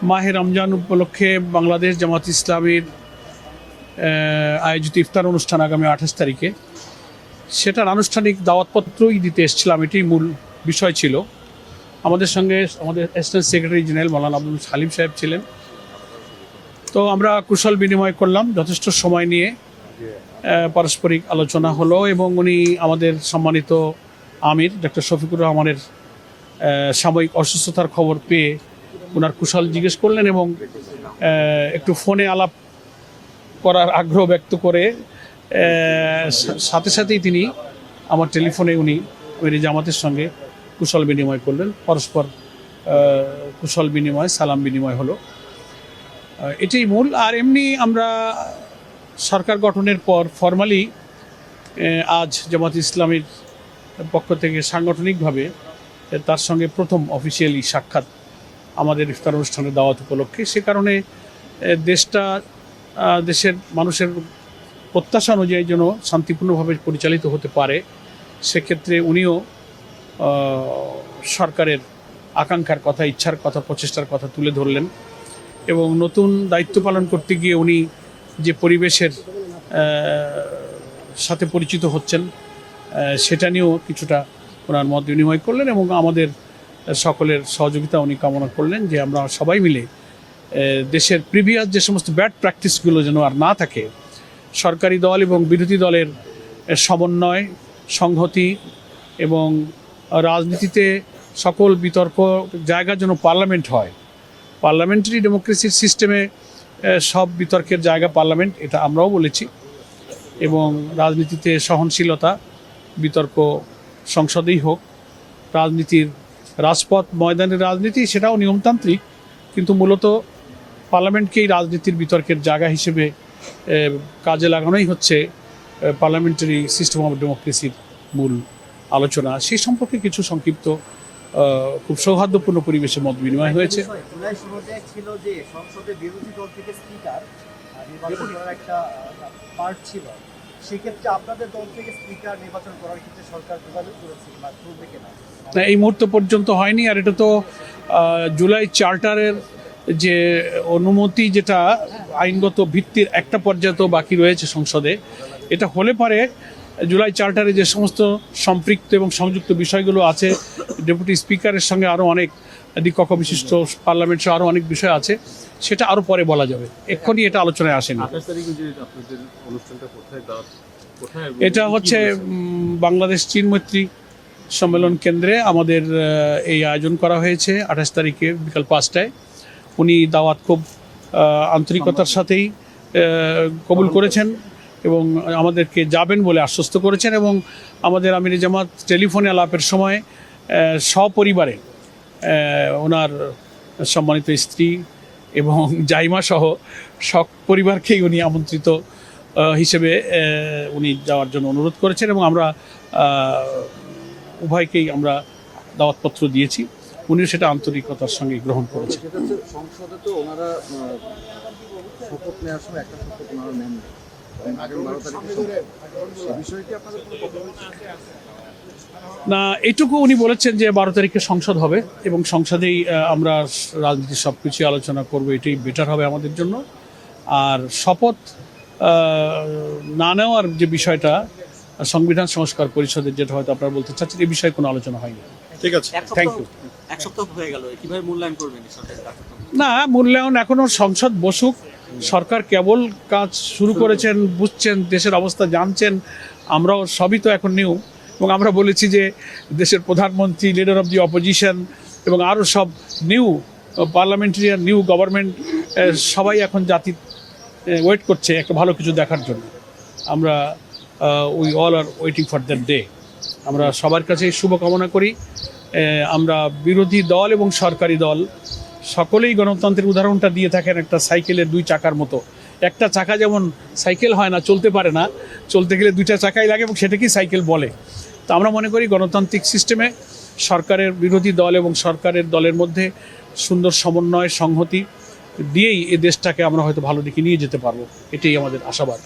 মাহে রমজান উপলক্ষে বাংলাদেশ জামাত ইসলামীর আয়োজিত ইফতার অনুষ্ঠান আগামী 28 তারিখে, সেটার আনুষ্ঠানিক দাওয়াতপত্রই দিতে এসেছিলাম। এটাই মূল বিষয় ছিল। আমাদের সঙ্গে আমাদের অ্যাসিস্ট্যান্ট সেক্রেটারি জেনারেল মাওলানা আব্দুল হালিম সাহেব ছিলেন। তো আমরা কুশল বিনিময় করলাম, যথেষ্ট সময় নিয়ে পারস্পরিক আলোচনা হলো এবং উনি আমাদের সম্মানিত আমির ডক্টর শফিকুর রহমানের সাময়িক অসুস্থতার খবর পেয়ে ওনার কুশল জিজ্ঞেস করলেন এবং একটু ফোনে আলাপ করার আগ্রহ ব্যক্ত করে সাথে সাথেই তিনি আমার টেলিফোনে উনি মেরি জামাতের সঙ্গে কুশল বিনিময় করলেন। পরস্পর কুশল বিনিময়, সালাম বিনিময় হলো, এটাই মূল। আর এমনি আমরা সরকার গঠনের পর ফরমালি আজ জামাত ইসলামীর পক্ষ থেকে সাংগঠনিকভাবে তার সঙ্গে প্রথম অফিসিয়ালি সাক্ষাৎ আমাদের ইফতার অনুষ্ঠানের দাওয়াত উপলক্ষে। সে কারণে দেশের মানুষের প্রত্যাশা অনুযায়ী যেন শান্তিপূর্ণভাবে পরিচালিত হতে পারে, সেক্ষেত্রে উনিও সরকারের আকাঙ্ক্ষার কথা, ইচ্ছার কথা, প্রচেষ্টার কথা তুলে ধরলেন এবং নতুন দায়িত্ব পালন করতে গিয়ে উনি যে পরিবেশের সাথে পরিচিত হচ্ছেন সেটা নিয়েও কিছুটা ওনার মত বিনিময় করলেন এবং আমাদের সকলের সহযোগিতা উনি কামনা করলেন যে আমরা সবাই মিলে দেশের প্রিভিয়াস যে সমস্ত ব্যাড প্র্যাকটিসগুলো যেন আর না থাকে, সরকারি দল এবং বিরোধী দলের সমন্বয়, সংহতি এবং রাজনীতিতে সকল বিতর্ক জায়গা যেন পার্লামেন্ট হয়। পার্লামেন্টারি ডেমোক্রেসির সিস্টেমে সব বিতর্কের জায়গা পার্লামেন্ট, এটা আমরাও বলেছি। এবং রাজনীতিতে সহনশীলতা, বিতর্ক সংসদেই হোক, রাজনীতির রাজপথ ময়দানের রাজনীতি সেটাও নিয়মতান্ত্রিক, কিন্তু মূলত পার্লামেন্টকেই রাজনীতির বিতর্কের জায়গা হিসেবে কাজে লাগানোই হচ্ছে পার্লামেন্টারি সিস্টেম অফ ডেমোক্রেসির মূল আলোচনা। সেই সম্পর্কে কিছু সংক্ষিপ্ত খুব সৌহার্দ্যপূর্ণ পরিবেশে মত বিনিময় হয়েছে। না, এই মুহূর্ত পর্যন্ত হয়নি। আর এটা তো জুলাই চার্টারের যে অনুমতি, যেটা আইনগত ভিত্তির একটা পর্যায়ে তো বাকি রয়েছে সংসদে, এটা হলে পারে জুলাই চার্টারে যে সমস্ত সম্পৃক্ত এবং সংযুক্ত বিষয়গুলো আছে, ডেপুটি স্পিকারের সঙ্গে আরও অনেক দ্বিকক্ষ বিশিষ্ট পার্লামেন্ট সহ আরও অনেক বিষয় আছে, সেটা আরও পরে বলা যাবে, এক্ষুনি এটা আলোচনায় আসেনি। এটা হচ্ছে বাংলাদেশ চীন মৈত্রী সম্মেলন কেন্দ্রে আমাদের এই আয়োজন করা হয়েছে 28 তারিখে বিকাল 5টায়। উনি দাওয়াত খুব আন্তরিকতার সাথেই কবুল করেছেন এবং আমাদেরকে যাবেন বলে আশ্বস্ত করেছেন এবং আমাদের আমির জামাত টেলিফোনে আলাপের সময় সপরিবারে ওনার সম্মানিত স্ত্রী এবং জাইমা সহ সব পরিবারকেই উনি আমন্ত্রিত হিসেবে উনি যাওয়ার জন্য অনুরোধ করেছেন এবং আমরা উভয়কেই আমরা দাওয়াতপত্র দিয়েছি। উনিও সেটা আন্তরিকতার সঙ্গে গ্রহণ করেছেন। সংসদে তো ওনারা শপথ নেওয়ার সময় একটা শপথ ওনারা নেন না, এইটুকু উনি বলেছেন যে 12 তারিখে সংসদ হবে এবং সংসদেই আমরা রাজনীতির সব কিছু আলোচনা করবো, এটাই বেটার হবে আমাদের জন্য। আর শপথ না নেওয়ার যে বিষয়টা সংবিধান সংস্কার পরিষদের, যেটা হয়তো আপনারা বলতে চাচ্ছেন, এই বিষয়ে কোনো আলোচনা হয়নি। ঠিক আছে, থ্যাংক ইউ। এক সপ্তাহ হয়ে গেল, কিভাবে মূল্যায়ন করবেন? না, মূল্যায়ন এখনও সংসদ বসুক, সরকার কেবল কাজ শুরু করেছেন, বুঝছেন, দেশের অবস্থা জানছেন, আমরাও সবই তো এখন নিউ। এবং আমরা বলেছি যে দেশের প্রধানমন্ত্রী, লিডার অফ দি অপোজিশন এবং আরও সব নিউ পার্লামেন্টারিয়ান, নিউ গভর্নমেন্ট, সবাই এখন জাতি ওয়েট করছে একটা ভালো কিছু দেখার জন্য। আমরা we all R waiting for that day. আমরা সবার কাছে শুভকামনা করি। আমরা বিরোধী দল এবং সরকারি দল সকলেই গণতন্ত্রের উদাহরণটা দিয়ে থাকেন একটা সাইকেলের 2 চাকার মতো। একটা চাকা যেমন সাইকেল হয় না, চলতে পারে না, চলতে গেলে 2টা চাকাই লাগে এবং সেটাকেই সাইকেল বলে। তো আমরা মনে করি গণতান্ত্রিক সিস্টেমে সরকারের বিরোধী দল এবং সরকারের দলের মধ্যে সুন্দর সমন্বয়, সংহতি দিয়েই এই দেশটাকে আমরা হয়তো ভালো দিকে নিয়ে যেতে পারবো, এটাই আমাদের আশাবাদ।